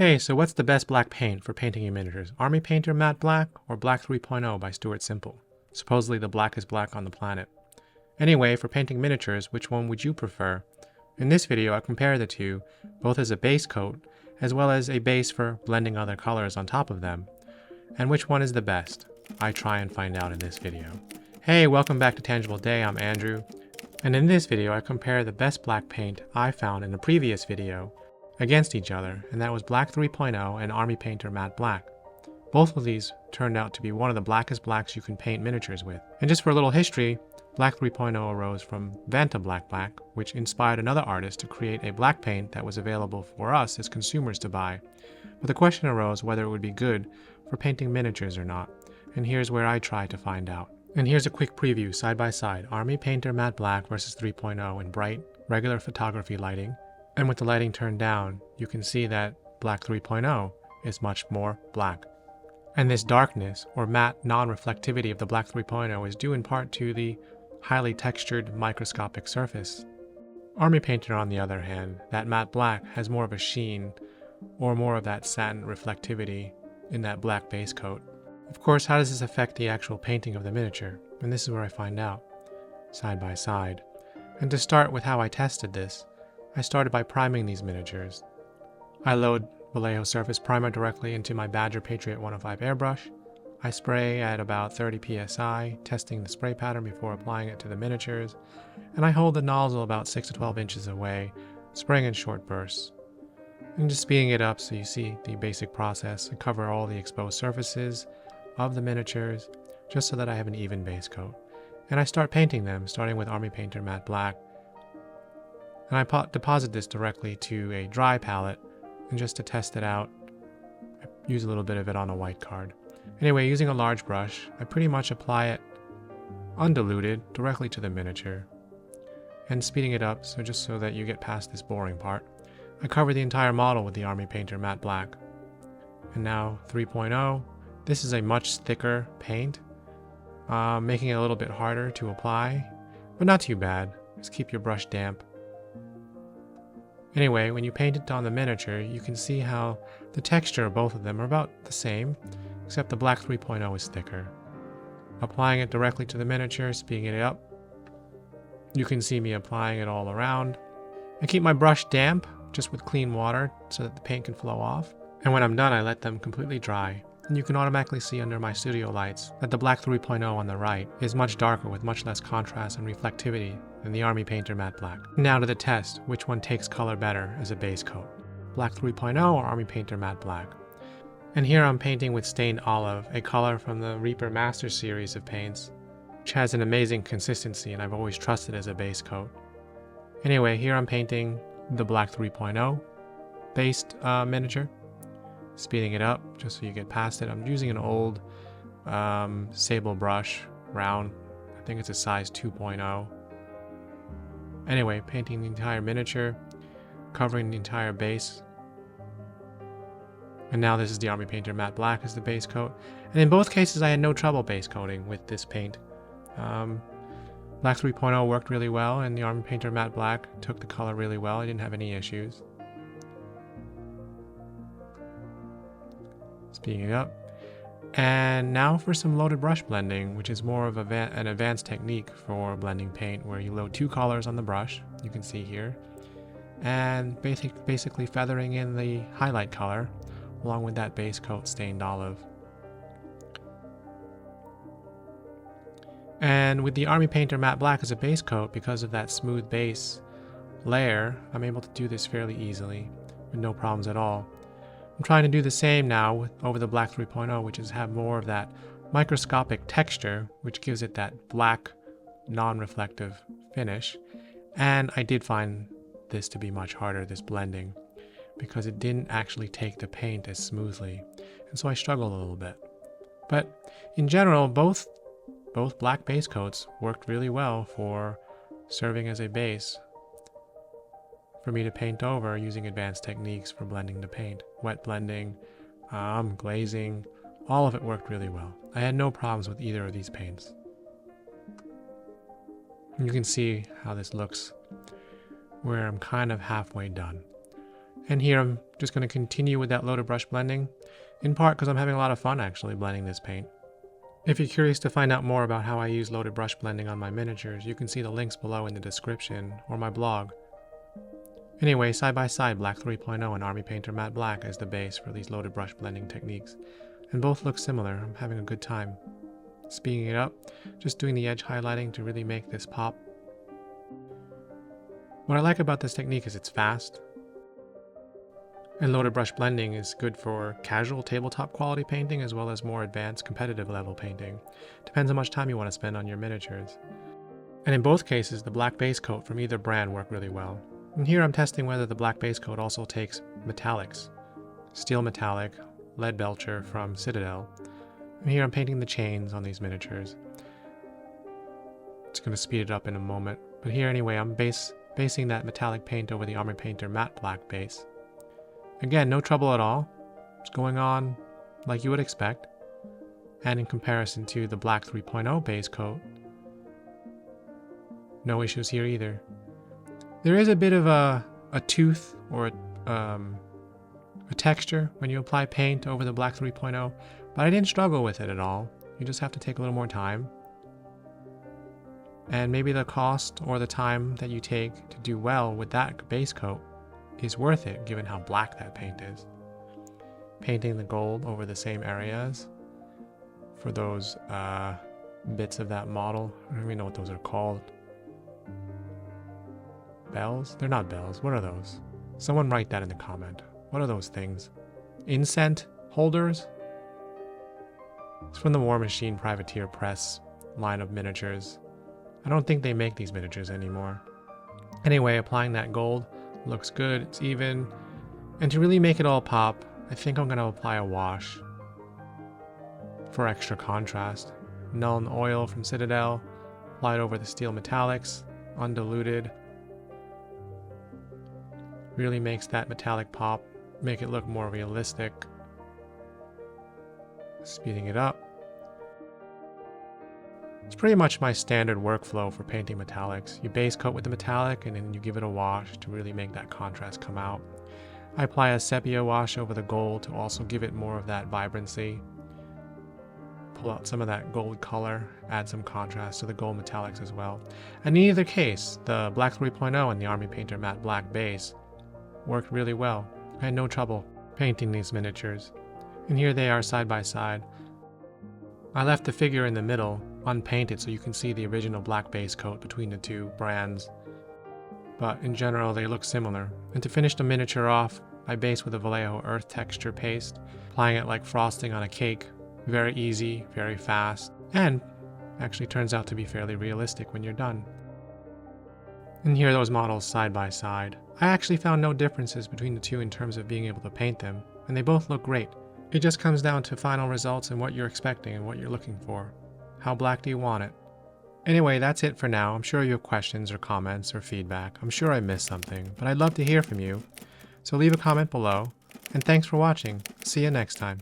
Hey, so what's the best black paint for painting your miniatures? Army Painter Matte Black or Black 3.0 by Stuart Semple? Supposedly the blackest black on the planet. Anyway, for painting miniatures, which one would you prefer? In this video, I compare the two, both as a base coat, as well as a base for blending other colors on top of them. And which one is the best? I try and find out in this video. Hey, welcome back to Tangible Day, I'm Andrew. And in this video, I compare the best black paint I found in the previous video against each other, and that was Black 3.0 and Army Painter Matte Black. Both of these turned out to be one of the blackest blacks you can paint miniatures with. And just for a little history, Black 3.0 arose from Vanta Black Black, which inspired another artist to create a black paint that was available for us as consumers to buy. But the question arose whether it would be good for painting miniatures or not, and here's where I try to find out. And here's a quick preview side by side, Army Painter Matte Black versus 3.0 in bright, regular photography lighting. And with the lighting turned down, you can see that Black 3.0 is much more black. And this darkness, or matte non-reflectivity of the Black 3.0 is due in part to the highly textured microscopic surface. Army Painter, on the other hand, that matte black has more of a sheen, or more of that satin reflectivity in that black base coat. Of course, how does this affect the actual painting of the miniature? And this is where I find out, side by side. And to start with how I tested this, I started by priming these miniatures. I load Vallejo Surface Primer directly into my Badger Patriot 105 airbrush. I spray at about 30 psi, testing the spray pattern before applying it to the miniatures, and I hold the nozzle about 6 to 12 inches away, spraying in short bursts. And just speeding it up so you see the basic process and cover all the exposed surfaces of the miniatures, just so that I have an even base coat. And I start painting them, starting with Army Painter Matte Black. And I deposit this directly to a dry palette, and just to test it out, I use a little bit of it on a white card. Anyway, using a large brush, I pretty much apply it undiluted directly to the miniature. And speeding it up, so just so that you get past this boring part, I cover the entire model with the Army Painter Matte Black. And now 3.0, this is a much thicker paint, making it a little bit harder to apply, but not too bad. Just keep your brush damp. Anyway, when you paint it on the miniature, you can see how the texture of both of them are about the same, except the Black 3.0 is thicker. Applying it directly to the miniature, speeding it up, you can see me applying it all around. I keep my brush damp, just with clean water, so that the paint can flow off. And when I'm done, I let them completely dry. And you can automatically see under my studio lights that the Black 3.0 on the right is much darker with much less contrast and reflectivity than the Army Painter Matte Black. Now to the test, which one takes color better as a base coat? Black 3.0 or Army Painter Matte Black? And here I'm painting with Stained Olive, a color from the Reaper Master series of paints, which has an amazing consistency and I've always trusted as a base coat. Anyway, here I'm painting the Black 3.0 based miniature. Speeding it up just so you get past it. I'm using an old sable brush, round. I think it's a size 2.0. Anyway, painting the entire miniature, covering the entire base. And now this is the Army Painter Matte Black as the base coat. And in both cases I had no trouble base coating with this paint. Black 3.0 worked really well, and the Army Painter Matte Black took the color really well. I didn't have any issues. Speeding it up. And now for some loaded brush blending, which is more of an advanced technique for blending paint, where you load two colors on the brush, you can see here, and basically feathering in the highlight color along with that base coat Stained Olive. And with the Army Painter Matte Black as a base coat, because of that smooth base layer, I'm able to do this fairly easily with no problems at all. I'm trying to do the same now over the Black 3.0, which is have more of that microscopic texture, which gives it that black, non-reflective finish. And I did find this to be much harder, this blending, because it didn't actually take the paint as smoothly. And so I struggled a little bit. But in general, both black base coats worked really well for serving as a base for me to paint over using advanced techniques for blending the paint. Wet blending, glazing, all of it worked really well. I had no problems with either of these paints. And you can see how this looks, where I'm kind of halfway done. And here I'm Just going to continue with that loaded brush blending, in part because I'm having a lot of fun actually blending this paint. If you're curious to find out more about how I use loaded brush blending on my miniatures, you can see the links below in the description or my blog. Anyway, side by side, Black 3.0 and Army Painter Matte Black as the base for these loaded brush blending techniques. And both look similar. I'm having a good time. Speeding it up, just doing the edge highlighting to really make this pop. What I like about this technique is it's fast. And loaded brush blending is good for casual tabletop quality painting as well as more advanced competitive level painting. Depends how much time you want to spend on your miniatures. And in both cases, the black base coat from either brand work really well. And here I'm testing whether the black base coat also takes metallics. Steel metallic, lead belcher from Citadel. And here I'm painting the chains on these miniatures. Just going to speed it up in a moment. But here anyway, I'm basing that metallic paint over the Army Painter Matte Black base. Again, no trouble at all. It's going on like you would expect. And in comparison to the Black 3.0 base coat, no issues here either. There is a bit of a tooth or a texture when you apply paint over the Black 3.0, but I didn't struggle with it at all. You just have to take a little more time. And maybe the cost or the time that you take to do well with that base coat is worth it given how black that paint is. Painting the gold over the same areas for those bits of that model. I don't even know what those are called. Bells? They're not bells. What are those? Someone write that in the comment. What are those things? Incense holders? It's from the War Machine Privateer Press line of miniatures. I don't think they make these miniatures anymore. Anyway, applying that gold looks good. It's even. And to really make it all pop, I think I'm going to apply a wash for extra contrast. Null oil from Citadel, applied over the steel metallics, undiluted. Really makes that metallic pop, make it look more realistic. Speeding it up. It's pretty much my standard workflow for painting metallics. You base coat with the metallic and then you give it a wash to really make that contrast come out. I apply a sepia wash over the gold to also give it more of that vibrancy. Pull out some of that gold color, add some contrast to the gold metallics as well. And in either case, the Black 3.0 and the Army Painter Matte Black base worked really well. I had no trouble painting these miniatures. And here they are side by side. I left the figure in the middle unpainted so you can see the original black base coat between the two brands. But in general they look similar. And to finish the miniature off, I based with a Vallejo earth texture paste, applying it like frosting on a cake. Very easy, very fast, and actually turns out to be fairly realistic when you're done. And here are those models side by side. I actually found no differences between the two in terms of being able to paint them, and they both look great. It just comes down to final results and what you're expecting and what you're looking for. How black do you want it? Anyway, that's it for now. I'm sure you have questions or comments or feedback. I'm sure I missed something, but I'd love to hear from you. So leave a comment below, and thanks for watching. See you next time.